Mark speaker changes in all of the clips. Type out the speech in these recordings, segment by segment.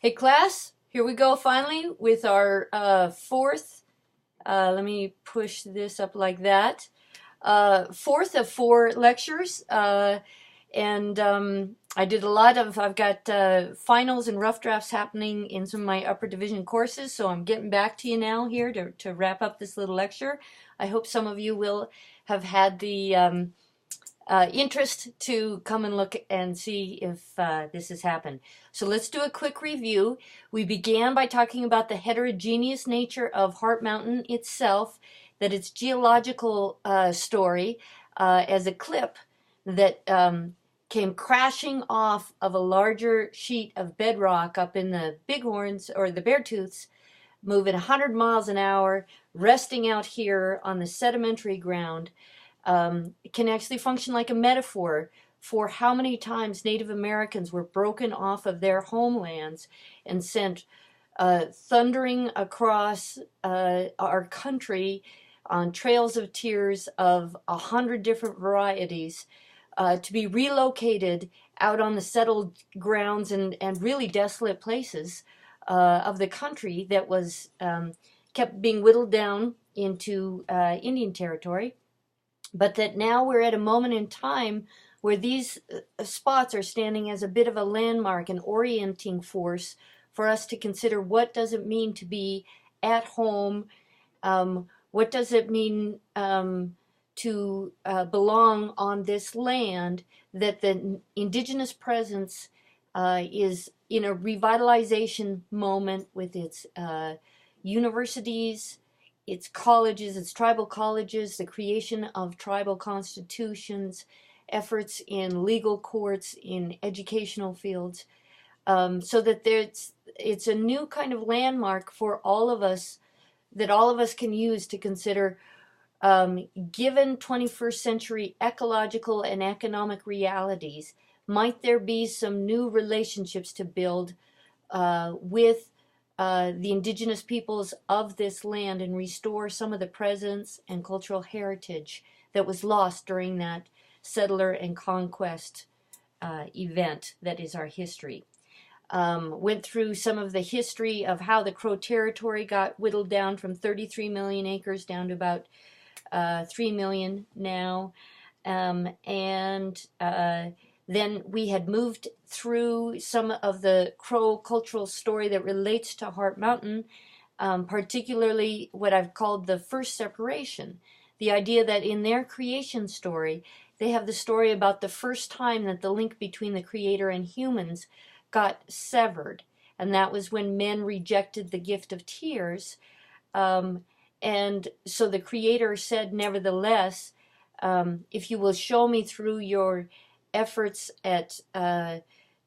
Speaker 1: Hey class, here we go finally with our fourth, let me push this up like that, fourth of four lectures, and I did a lot of, I've got finals and rough drafts happening in some of my upper division courses, so I'm getting back to you now here to wrap up this little lecture. I hope some of you will have had the interest to come and look and see if this has happened. So let's do a quick review. We began by talking about the heterogeneous nature of Heart Mountain itself, that its geological story as a clip that came crashing off of a larger sheet of bedrock up in the Bighorns or the Beartooths, moving 100 miles an hour, resting out here on the sedimentary ground. It can actually function like a metaphor for how many times Native Americans were broken off of their homelands and sent thundering across our country on trails of tears of 100 different varieties to be relocated out on the settled grounds and really desolate places of the country that was kept being whittled down into Indian territory. But that now we're at a moment in time where these spots are standing as a bit of a landmark, an orienting force for us to consider what does it mean to be at home, what does it mean to belong on this land, that the indigenous presence is in a revitalization moment with its universities, its colleges, its tribal colleges, the creation of tribal constitutions, efforts in legal courts, in educational fields, so that it's a new kind of landmark for all of us, that all of us can use to consider, given 21st century ecological and economic realities, might there be some new relationships to build with the indigenous peoples of this land and restore some of the presence and cultural heritage that was lost during that settler and conquest event that is our history. Went through some of the history of how the Crow territory got whittled down from 33 million acres down to about 3 million now, and then we had moved through some of the Crow cultural story that relates to Heart Mountain, particularly what I've called the first separation. The idea that in their creation story, they have the story about the first time that the link between the Creator and humans got severed. And that was when men rejected the gift of tears. And so the Creator said, nevertheless, if you will show me through your efforts at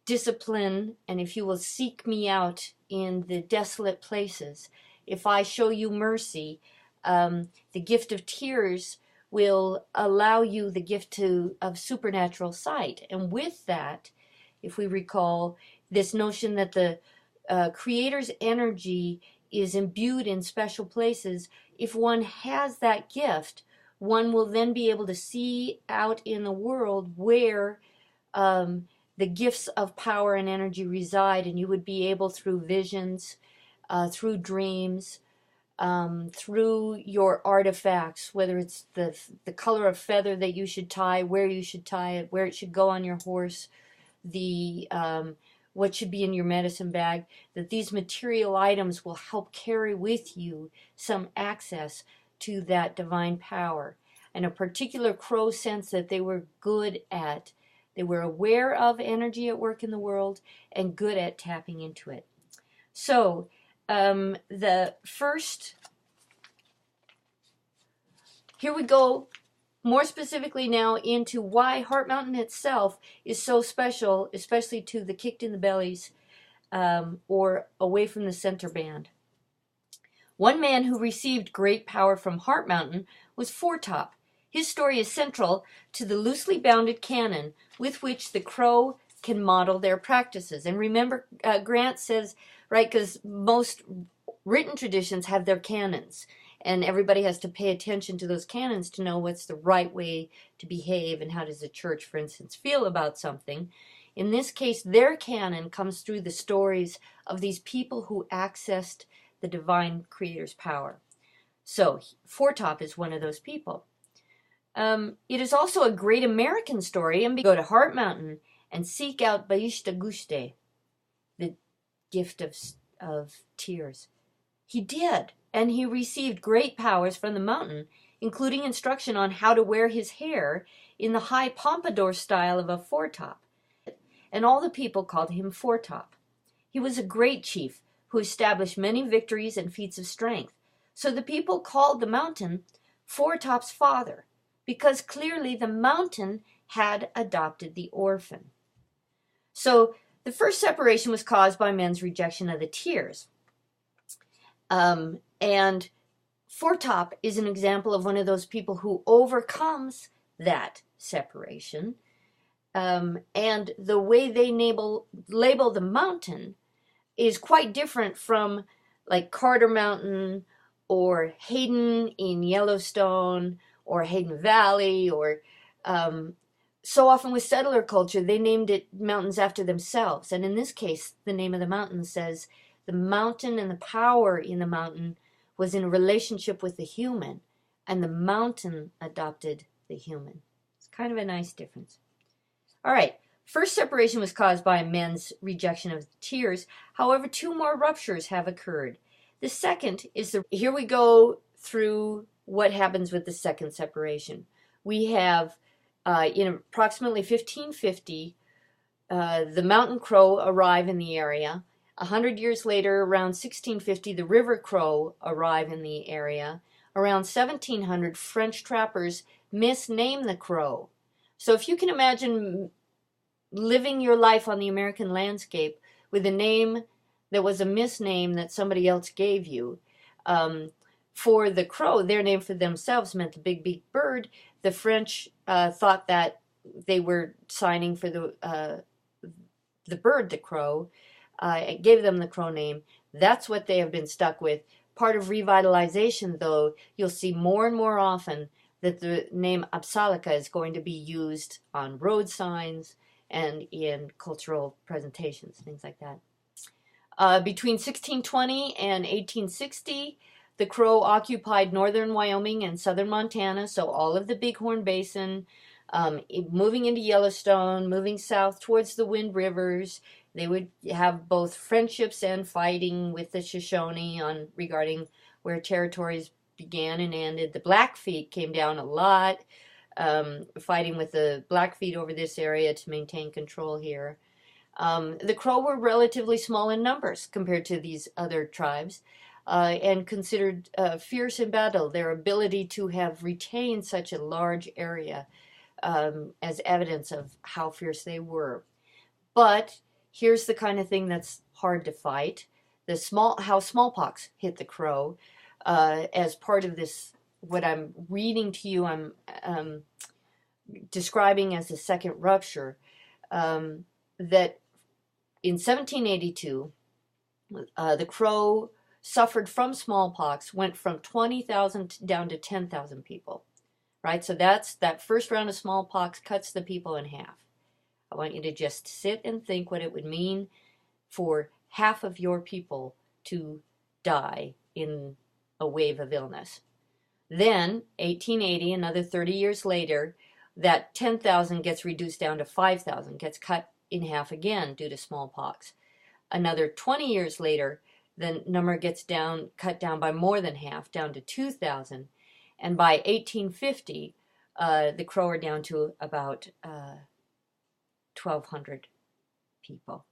Speaker 1: discipline, and if you will seek me out in the desolate places, if I show you mercy, the gift of tears will allow you the gift of supernatural sight. And with that, if we recall, this notion that the Creator's energy is imbued in special places, if one has that gift, one will then be able to see out in the world where the gifts of power and energy reside, and you would be able, through visions, through dreams, through your artifacts, whether it's the color of feather that you should tie, where you should tie it, where it should go on your horse, the what should be in your medicine bag, that these material items will help carry with you some access to that divine power, and a particular Crow sense that they were good at. They were aware of energy at work in the world and good at tapping into it. So the first, here we go more specifically now into why Heart Mountain itself is so special, especially to the kicked in the bellies or away from the center band. One man who received great power from Heart Mountain was Foretop. His story is central to the loosely bounded canon with which the Crow can model their practices. And remember, Grant says, right, because most written traditions have their canons, and everybody has to pay attention to those canons to know what's the right way to behave and how does the church, for instance, feel about something. In this case, their canon comes through the stories of these people who accessed the divine creator's power. So Foretop is one of those people. It is also a great American story, and go to Heart Mountain and seek out Baishta Gushte, the gift of tears. He did, and he received great powers from the mountain, including instruction on how to wear his hair in the high pompadour style of a foretop. And all the people called him Foretop. He was a great chief who established many victories and feats of strength. So the people called the mountain Foretop's father, because clearly the mountain had adopted the orphan. So the first separation was caused by men's rejection of the tears. And Foretop is an example of one of those people who overcomes that separation. And the way they label the mountain is quite different from like Carter Mountain or Hayden in Yellowstone or Hayden Valley, or so often with settler culture, they named it mountains after themselves. And in this case, the name of the mountain says the mountain and the power in the mountain was in a relationship with the human, and the mountain adopted the human. It's kind of a nice difference. All right, first separation was caused by men's rejection of tears. However, two more ruptures have occurred. The second is here we go through what happens with the second separation. We have, in approximately 1550, the mountain crow arrive in the area. 100 years later, around 1650, the river crow arrive in the area. Around 1700, French trappers misname the crow. So if you can imagine living your life on the American landscape with a name that was a misname that somebody else gave you. For the crow, their name for themselves meant the big beaked bird. The French thought that they were signing for the bird, the crow. It gave them the crow name. That's what they have been stuck with. Part of revitalization, though, you'll see more and more often that the name Apsalica is going to be used on road signs and in cultural presentations, things like that. Between 1620 and 1860, the crow occupied northern Wyoming and southern Montana, so all of the Bighorn Basin, moving into Yellowstone, moving south towards the Wind Rivers. They would have both friendships and fighting with the Shoshone regarding where territories began and ended. The Blackfeet came down a lot, fighting with the Blackfeet over this area to maintain control here. The Crow were relatively small in numbers compared to these other tribes, and considered fierce in battle. Their ability to have retained such a large area as evidence of how fierce they were. But here's the kind of thing that's hard to fight. How smallpox hit the Crow. As part of this, what I'm reading to you, I'm describing as the second rupture, that in 1782, the Crow suffered from smallpox, went from 20,000 down to 10,000 people, right? So that first round of smallpox cuts the people in half. I want you to just sit and think what it would mean for half of your people to die in a wave of illness. Then, 1880, another 30 years later, that 10,000 gets reduced down to 5,000, gets cut in half again due to smallpox. Another 20 years later, the number gets cut down by more than half, down to 2,000. And by 1850, the Crow are down to about 1,200 people.